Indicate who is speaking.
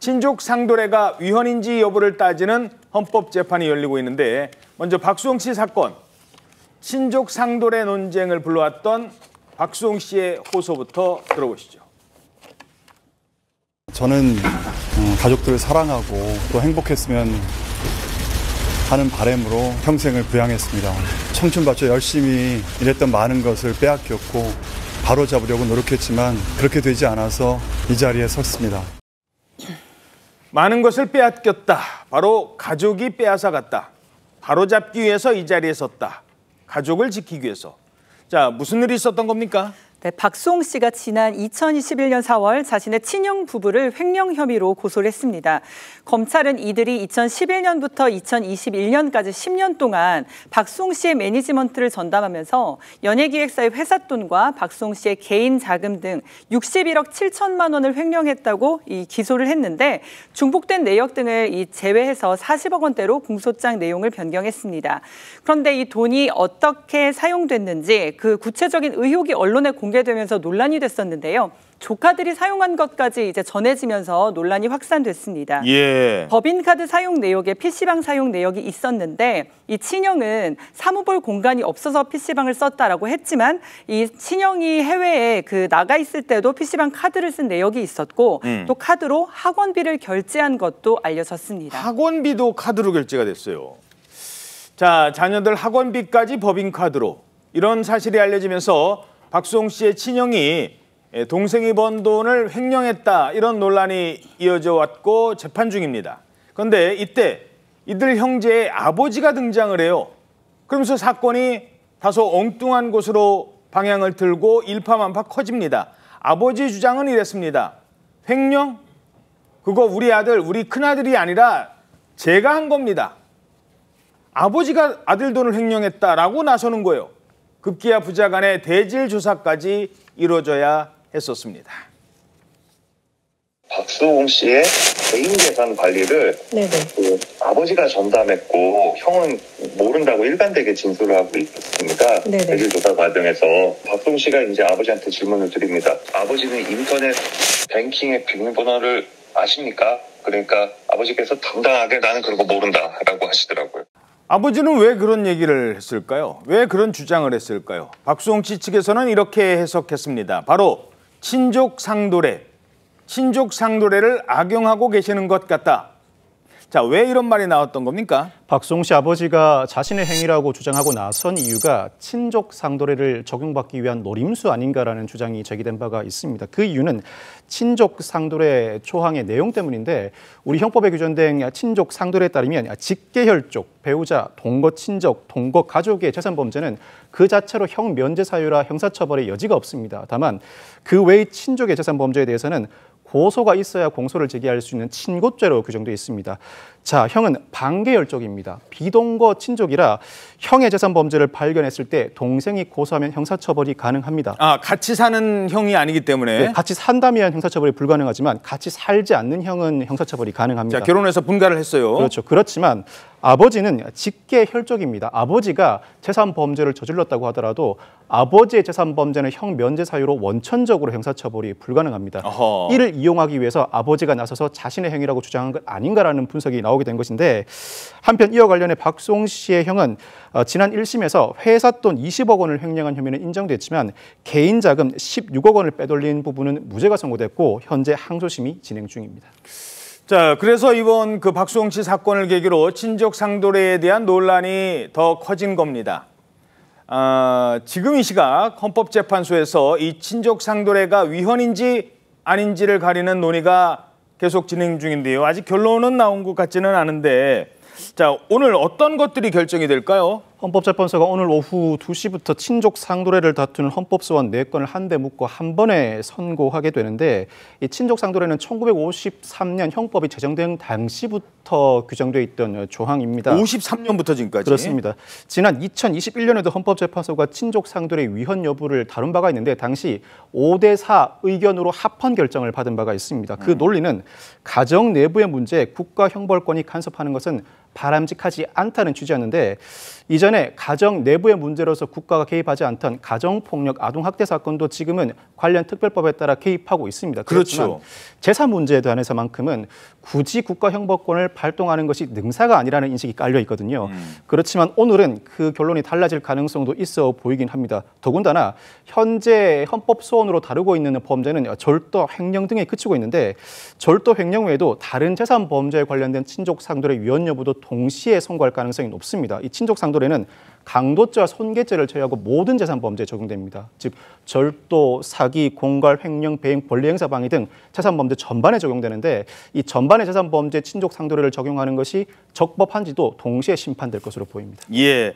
Speaker 1: 친족 상도례가 위헌인지 여부를 따지는 헌법재판이 열리고 있는데 먼저 박수홍 씨 사건, 친족 상도례 논쟁을 불러왔던 박수홍 씨의 호소부터 들어보시죠.
Speaker 2: 저는 가족들을 사랑하고 또 행복했으면 하는 바람으로 평생을 부양했습니다. 청춘 바쳐 열심히 일했던 많은 것을 빼앗겼고 바로잡으려고 노력했지만 그렇게 되지 않아서 이 자리에 섰습니다.
Speaker 1: 많은 것을 빼앗겼다. 바로 가족이 빼앗아갔다. 바로잡기 위해서 이 자리에 섰다. 가족을 지키기 위해서. 자, 무슨 일이 있었던 겁니까?
Speaker 3: 네, 박수홍 씨가 지난 2021년 4월 자신의 친형 부부를 횡령 혐의로 고소를 했습니다. 검찰은 이들이 2011년부터 2021년까지 10년 동안 박수홍 씨의 매니지먼트를 전담하면서 연예기획사의 회사 돈과 박수홍 씨의 개인 자금 등 61억 7천만 원을 횡령했다고 기소를 했는데 중복된 내역 등을 제외해서 40억 원대로 공소장 내용을 변경했습니다. 그런데 이 돈이 어떻게 사용됐는지 그 구체적인 의혹이 언론에 공개되면서 논란이 됐었는데요. 조카들이 사용한 것까지 이제 전해지면서 논란이 확산됐습니다. 법인카드 사용 내역에 PC방 사용 내역이 있었는데 이 친형은 사무볼 공간이 없어서 PC방을 썼다라고 했지만 이 친형이 해외에 나가 있을 때도 PC방 카드를 쓴 내역이 있었고 또 카드로 학원비를 결제한 것도 알려졌습니다.
Speaker 1: 학원비도 카드로 결제가 됐어요. 자, 자녀들 학원비까지 법인카드로. 이런 사실이 알려지면서 박수홍 씨의 친형이 동생이 번 돈을 횡령했다, 이런 논란이 이어져 왔고 재판 중입니다. 그런데 이때 이들 형제의 아버지가 등장을 해요. 그러면서 사건이 다소 엉뚱한 곳으로 방향을 틀고 일파만파 커집니다. 아버지 주장은 이랬습니다. 횡령? 그거 우리 아들, 우리 큰아들이 아니라 제가 한 겁니다. 아버지가 아들 돈을 횡령했다라고 나서는 거예요. 급기야 부자 간의 대질 조사까지 이루어져야 했었습니다.
Speaker 4: 박수홍 씨의 개인 재산 관리를 아버지가 전담했고 형은 모른다고 일관되게 진술을 하고 있습니다. 대질 조사 과정에서 박수홍 씨가 이제 아버지한테 질문을 드립니다. 아버지는 인터넷 뱅킹의 비밀번호를 아십니까? 그러니까 아버지께서 당당하게 나는 그런 거 모른다라고 하시더라고요.
Speaker 1: 아버지는 왜 그런 얘기를 했을까요? 왜 그런 주장을 했을까요? 박수홍 씨 측에서는 이렇게 해석했습니다. 바로 친족 상도례, 친족 상도례를 악용하고 계시는 것 같다. 자, 왜 이런 말이 나왔던 겁니까?
Speaker 5: 박수홍 씨 아버지가 자신의 행위라고 주장하고 나선 이유가 친족 상도례를 적용받기 위한 노림수 아닌가라는 주장이 제기된 바가 있습니다. 그 이유는 친족 상도례 초항의 내용 때문인데 우리 형법에 규정된 친족 상도례에 따르면 직계혈족, 배우자, 동거 친족, 동거 가족의 재산 범죄는 그 자체로 형 면제 사유라 형사처벌의 여지가 없습니다. 다만 그 외의 친족의 재산 범죄에 대해서는 고소가 있어야 공소를 제기할 수 있는 친고죄로 규정되어 있습니다. 자, 형은 반계혈족입니다. 비동거 친족이라 형의 재산 범죄를 발견했을 때 동생이 고소하면 형사처벌이 가능합니다.
Speaker 1: 아, 같이 사는 형이 아니기 때문에?
Speaker 5: 네, 같이 산다면 형사처벌이 불가능하지만 같이 살지 않는 형은 형사처벌이 가능합니다.
Speaker 1: 자, 결혼해서 분가를 했어요.
Speaker 5: 그렇죠. 그렇지만 아버지는 직계혈족입니다. 아버지가 재산 범죄를 저질렀다고 하더라도 아버지의 재산 범죄는 형 면제 사유로 원천적으로 형사처벌이 불가능합니다. 이를 이용하기 위해서 아버지가 나서서 자신의 행위라고 주장한 것 아닌가라는 분석이 나오게 된 것인데 한편 이와 관련해 박수홍 씨의 형은 지난 1심에서 회사 돈 20억 원을 횡령한 혐의는 인정됐지만 개인 자금 16억 원을 빼돌린 부분은 무죄가 선고됐고 현재 항소심이 진행 중입니다.
Speaker 1: 자, 그래서 이번 그 박수홍 씨 사건을 계기로 친족 상도례에 대한 논란이 더 커진 겁니다. 지금 이 시각 헌법재판소에서 이 친족 상도례가 위헌인지 아닌지를 가리는 논의가 계속 진행 중인데요. 아직 결론은 나온 것 같지는 않은데, 자, 오늘 어떤 것들이 결정이 될까요?
Speaker 5: 헌법재판소가 오늘 오후 2시부터 친족 상도례를 다투는 헌법소원 4건을 한데 묶고 한 번에 선고하게 되는데 이 친족 상도례는 1953년 형법이 제정된 당시부터 규정되어 있던 조항입니다.
Speaker 1: 53년부터 지금까지?
Speaker 5: 그렇습니다. 지난 2021년에도 헌법재판소가 친족 상도례 위헌 여부를 다룬 바가 있는데 당시 5대4 의견으로 합헌 결정을 받은 바가 있습니다. 그 논리는 가정 내부의 문제에 국가 형벌권이 간섭하는 것은 바람직하지 않다는 취지였는데 이전에 가정 내부의 문제로서 국가가 개입하지 않던 가정폭력, 아동학대 사건도 지금은 관련 특별법에 따라 개입하고 있습니다.
Speaker 1: 그렇죠.
Speaker 5: 재산 문제에 대해서만큼은 굳이 국가 형법권을 발동하는 것이 능사가 아니라는 인식이 깔려 있거든요. 그렇지만 오늘은 그 결론이 달라질 가능성도 있어 보이긴 합니다. 더군다나 현재 헌법 소원으로 다루고 있는 범죄는 절도, 횡령 등에 그치고 있는데 절도, 횡령 외에도 다른 재산 범죄에 관련된 친족 상돌의 위헌 여부도 동시에 선고할 가능성이 높습니다. 이 친족 상돌에는 강도죄와 손괴죄를 제외하고 모든 재산 범죄에 적용됩니다. 즉 절도, 사기, 공갈, 횡령, 배임, 권리행사 방해 등 재산 범죄 전반에 적용되는데 이 전반의 재산 범죄 친족 상도례를 적용하는 것이 적법한지도 동시에 심판될 것으로 보입니다.
Speaker 1: 예.